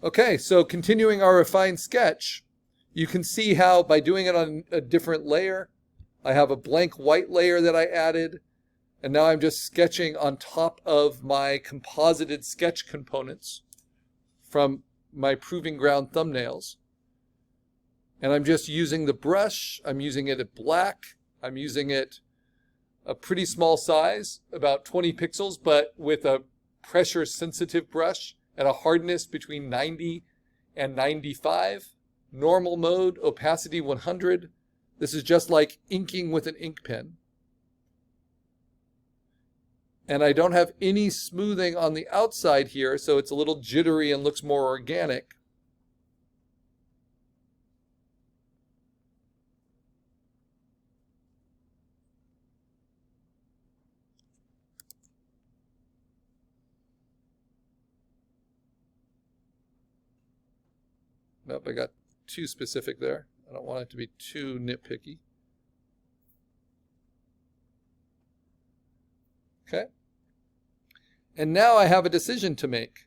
Okay, so continuing our refined sketch, you can see how by doing it on a different layer, I have a blank white layer that I added, and now I'm just sketching on top of my composited sketch components from my Proving Ground thumbnails. And I'm just using the brush, I'm using it at black, I'm using it a pretty small size, about 20 pixels, but with a pressure sensitive brush at a hardness between 90 and 95. Normal mode, opacity 100. This is just like inking with an ink pen. And I don't have any smoothing on the outside here, so it's a little jittery and looks more organic. Nope, I got too specific there. I don't want it to be too nitpicky. Okay. And now I have a decision to make.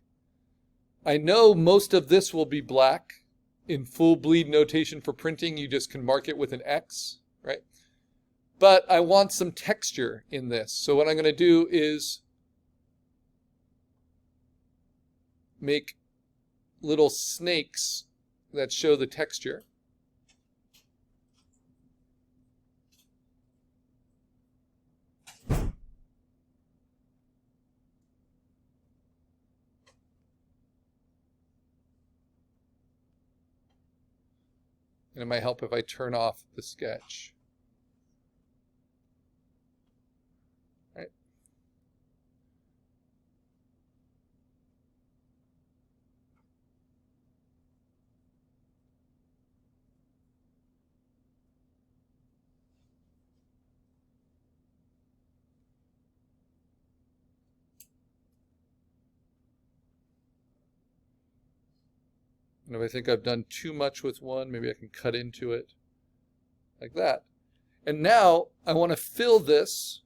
I know most of this will be black. In full bleed notation for printing, you just can mark it with an X, right? But I want some texture in this. So what I'm going to do is make little snakes that show the texture. And it might help if I turn off the sketch. Right. And if I think I've done too much with one, maybe I can cut into it like that. And now I want to fill this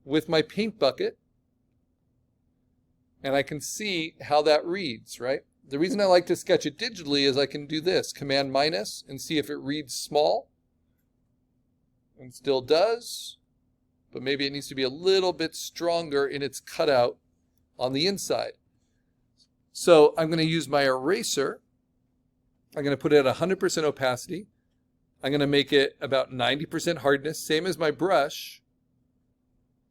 with my paint bucket. And I can see how that reads, right? The reason I like to sketch it digitally is I can do this, Command minus, and see if it reads small. And still does. But maybe it needs to be a little bit stronger in its cutout on the inside. So I'm going to use my eraser. I'm going to put it at 100% opacity. I'm going to make it about 90% hardness, same as my brush.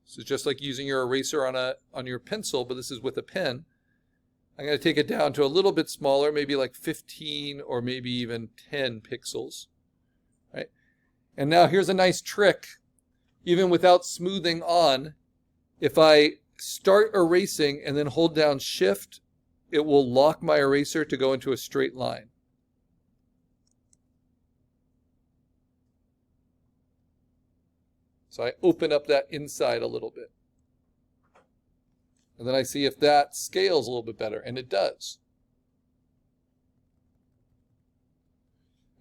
This is just like using your eraser on your pencil, but this is with a pen. I'm going to take it down to a little bit smaller, maybe like 15 or maybe even 10 pixels. Right? And now here's a nice trick. Even without smoothing on, if I start erasing and then hold down Shift, it will lock my eraser to go into a straight line. So I open up that inside a little bit. And then I see if that scales a little bit better, and it does.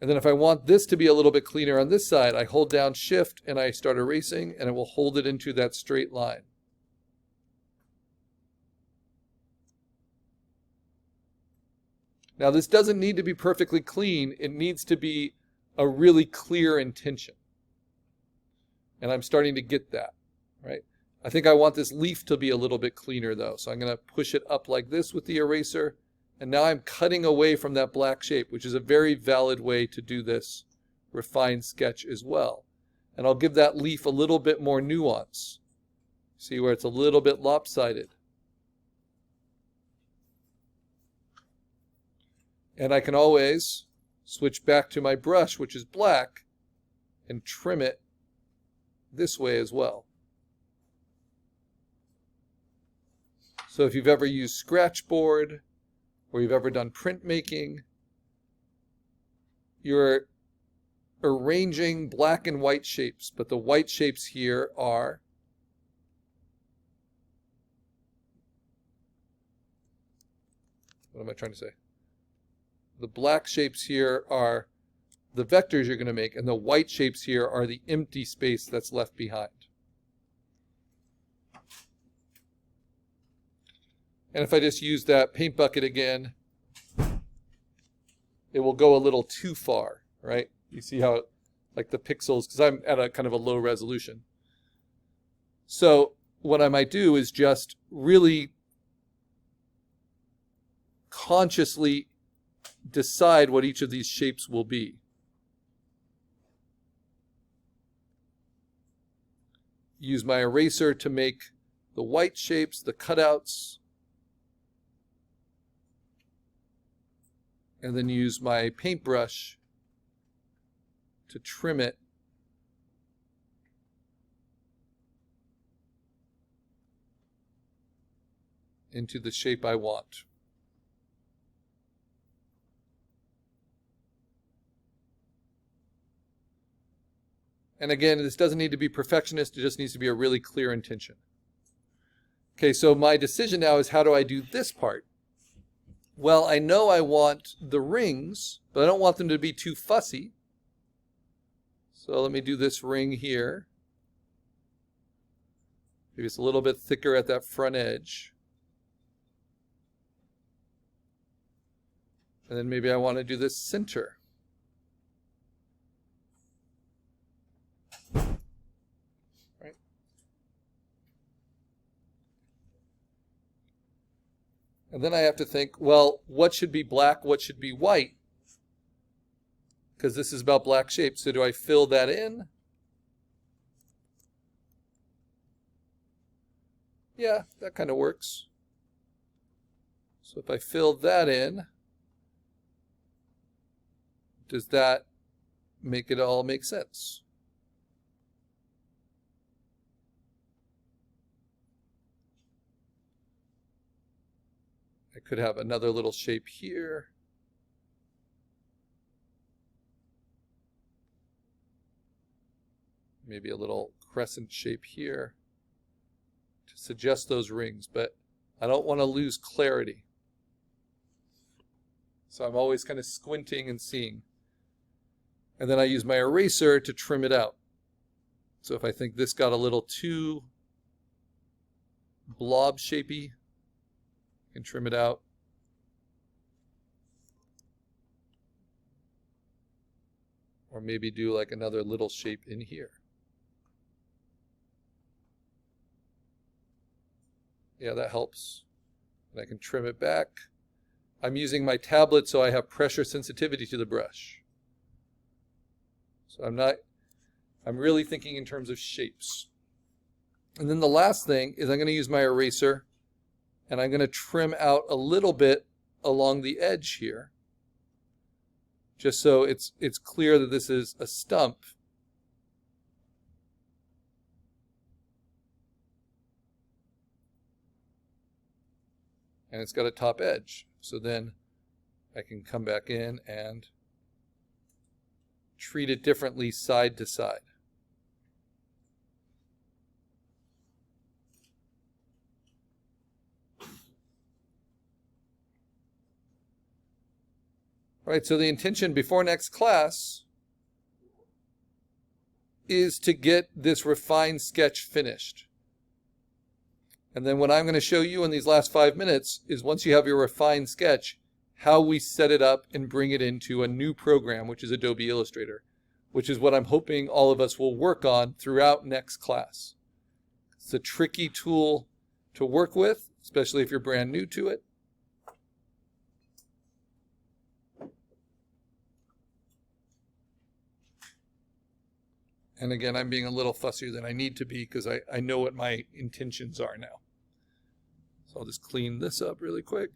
And then if I want this to be a little bit cleaner on this side, I hold down Shift and I start erasing, and it will hold it into that straight line. Now this doesn't need to be perfectly clean. It needs to be a really clear intention. And I'm starting to get that, right? I think I want this leaf to be a little bit cleaner though. So I'm going to push it up like this with the eraser. And now I'm cutting away from that black shape, which is a very valid way to do this refined sketch as well. And I'll give that leaf a little bit more nuance. See where it's a little bit lopsided. And I can always switch back to my brush, which is black, and trim it this way as well. So if you've ever used Scratchboard or you've ever done printmaking, you're arranging black and white shapes, but the white shapes here are what am I trying to say? The black shapes here are the vectors you're going to make, and the white shapes here are the empty space that's left behind. And if I just use that paint bucket again, it will go a little too far, right? You see how, like the pixels, because I'm at a kind of a low resolution. So what I might do is just really consciously decide what each of these shapes will be. Use my eraser to make the white shapes, the cutouts, and then use my paintbrush to trim it into the shape I want. And again, this doesn't need to be perfectionist, it just needs to be a really clear intention. Okay, so my decision now is, how do I do this part? Well, I know I want the rings, but I don't want them to be too fussy. So let me do this ring here. Maybe it's a little bit thicker at that front edge. And then maybe I want to do this center. Right? And then I have to think, well, what should be black, what should be white? Because this is about black shapes. So do I fill that in? Yeah, that kind of works. So if I fill that in, does that make it all make sense? I could have another little shape here. Maybe a little crescent shape here to suggest those rings, but I don't want to lose clarity. So I'm always kind of squinting and seeing. And then I use my eraser to trim it out. So if I think this got a little too blob shapey, I can trim it out. Or maybe do like another little shape in here. Yeah, that helps. And I can trim it back. I'm using my tablet so I have pressure sensitivity to the brush. So I'm really thinking in terms of shapes. And then the last thing is I'm going to use my eraser and I'm going to trim out a little bit along the edge here, just so it's clear that this is a stump. And it's got a top edge. So then I can come back in and treat it differently side to side. All right, so the intention before next class is to get this refined sketch finished. And then what I'm going to show you in these last 5 minutes is, once you have your refined sketch, how we set it up and bring it into a new program, which is Adobe Illustrator, which is what I'm hoping all of us will work on throughout next class. It's a tricky tool to work with, especially if you're brand new to it. And again, I'm being a little fussier than I need to be because I know what my intentions are now. So I'll just clean this up really quick.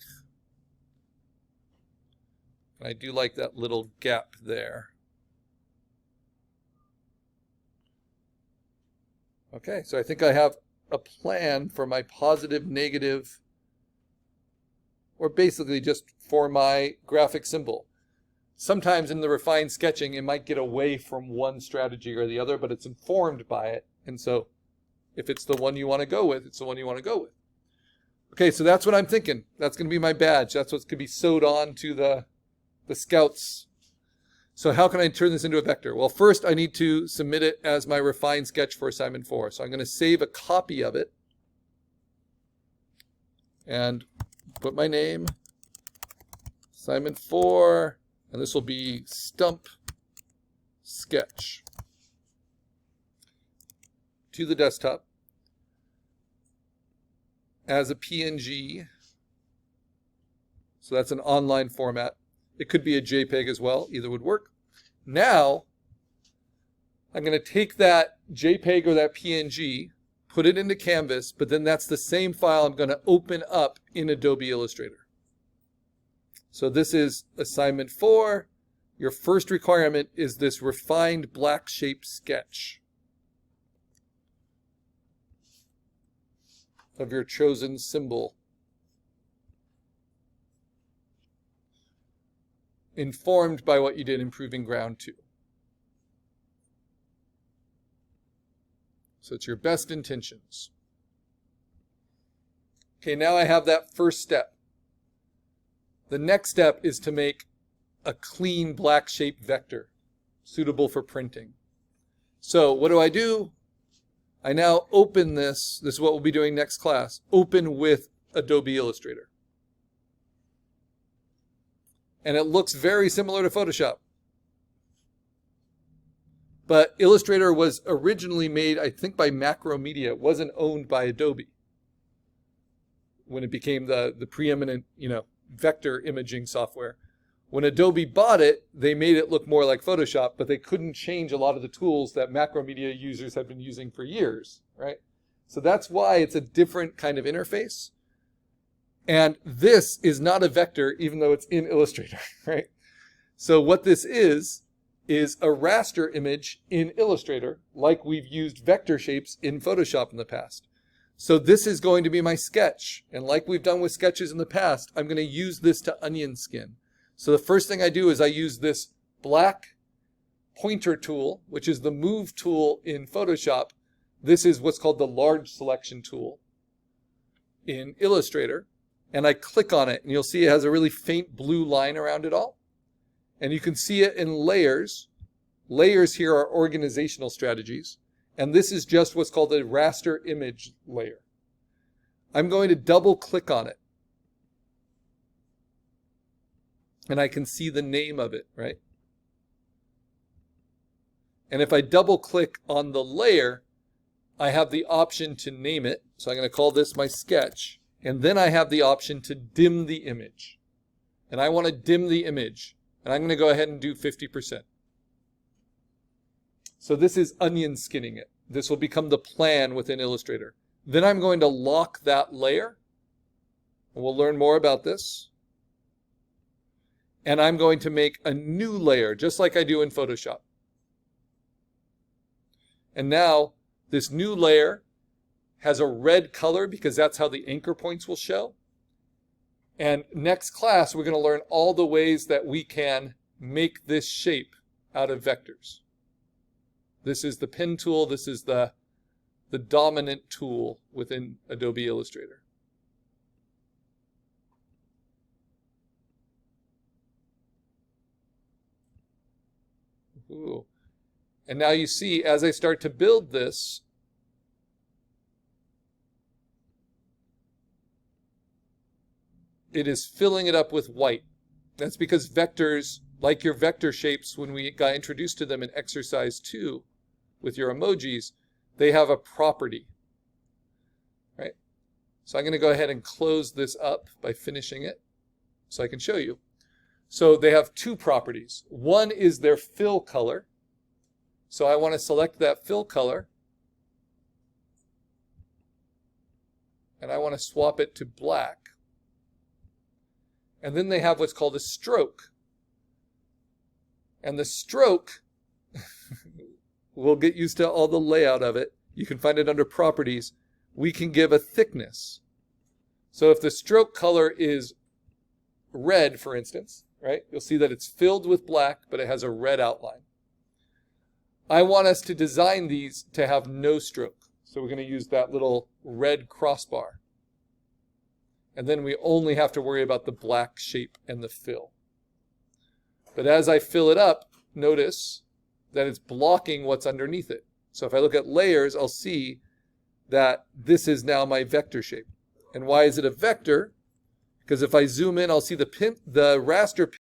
And I do like that little gap there. Okay, so I think I have a plan for my positive, negative, or basically just for my graphic symbol. Sometimes in the refined sketching, it might get away from one strategy or the other, but it's informed by it. And so if it's the one you want to go with, it's the one you want to go with. Okay, so that's what I'm thinking. That's going to be my badge. That's what's going to be sewed on to the scouts. So how can I turn this into a vector? Well, first I need to submit it as my refined sketch for assignment 4. So I'm going to save a copy of it and put my name, assignment 4, And this will be stump sketch to the desktop as a PNG. So that's an online format. It could be a JPEG as well. Either would work. Now, I'm going to take that JPEG or that PNG, put it into Canvas, but then that's the same file I'm going to open up in Adobe Illustrator. So this is assignment 4. Your first requirement is this refined black shape sketch of your chosen symbol, informed by what you did in Proving Ground 2. So it's your best intentions. Okay, now I have that first step. The next step is to make a clean black shape vector suitable for printing. So what do? I now open this. This is what we'll be doing next class. Open with Adobe Illustrator. And it looks very similar to Photoshop. But Illustrator was originally made, I think, by Macromedia. It wasn't owned by Adobe when it became the preeminent, vector imaging software. When Adobe bought it, they made it look more like Photoshop, but they couldn't change a lot of the tools that Macromedia users have been using for years, right? So that's why it's a different kind of interface. And this is not a vector, even though it's in Illustrator, right? So what this is a raster image in Illustrator, like we've used vector shapes in Photoshop in the past. So this is going to be my sketch. And like we've done with sketches in the past, I'm going to use this to onion skin. So the first thing I do is I use this black pointer tool, which is the move tool in Photoshop. This is what's called the large selection tool in Illustrator. And I click on it, and you'll see it has a really faint blue line around it all. And you can see it in layers. Layers here are organizational strategies. And this is just what's called a raster image layer. I'm going to double click on it. And I can see the name of it, right? And if I double click on the layer, I have the option to name it. So I'm going to call this my sketch. And then I have the option to dim the image. And I want to dim the image. And I'm going to go ahead and do 50%. So this is onion skinning it. This will become the plan within Illustrator. Then I'm going to lock that layer. And we'll learn more about this. And I'm going to make a new layer, just like I do in Photoshop. And now this new layer has a red color because that's how the anchor points will show. And next class, we're going to learn all the ways that we can make this shape out of vectors. This is the pen tool. This is the dominant tool within Adobe Illustrator. Ooh. And now you see, as I start to build this, it is filling it up with white. That's because vectors, like your vector shapes when we got introduced to them in exercise 2 with your emojis, they have a property, right? So I'm going to go ahead and close this up by finishing it so I can show you. So they have two properties. One is their fill color. So I want to select that fill color. And I want to swap it to black. And then they have what's called a stroke. And the stroke, we'll get used to all the layout of it. You can find it under properties. We can give a thickness. So if the stroke color is red, for instance, right? You'll see that it's filled with black, but it has a red outline. I want us to design these to have no stroke. So we're going to use that little red crossbar. And then we only have to worry about the black shape and the fill. But as I fill it up, notice that it's blocking what's underneath it. So if I look at layers, I'll see that this is now my vector shape. And why is it a vector? Because if I zoom in, I'll see the raster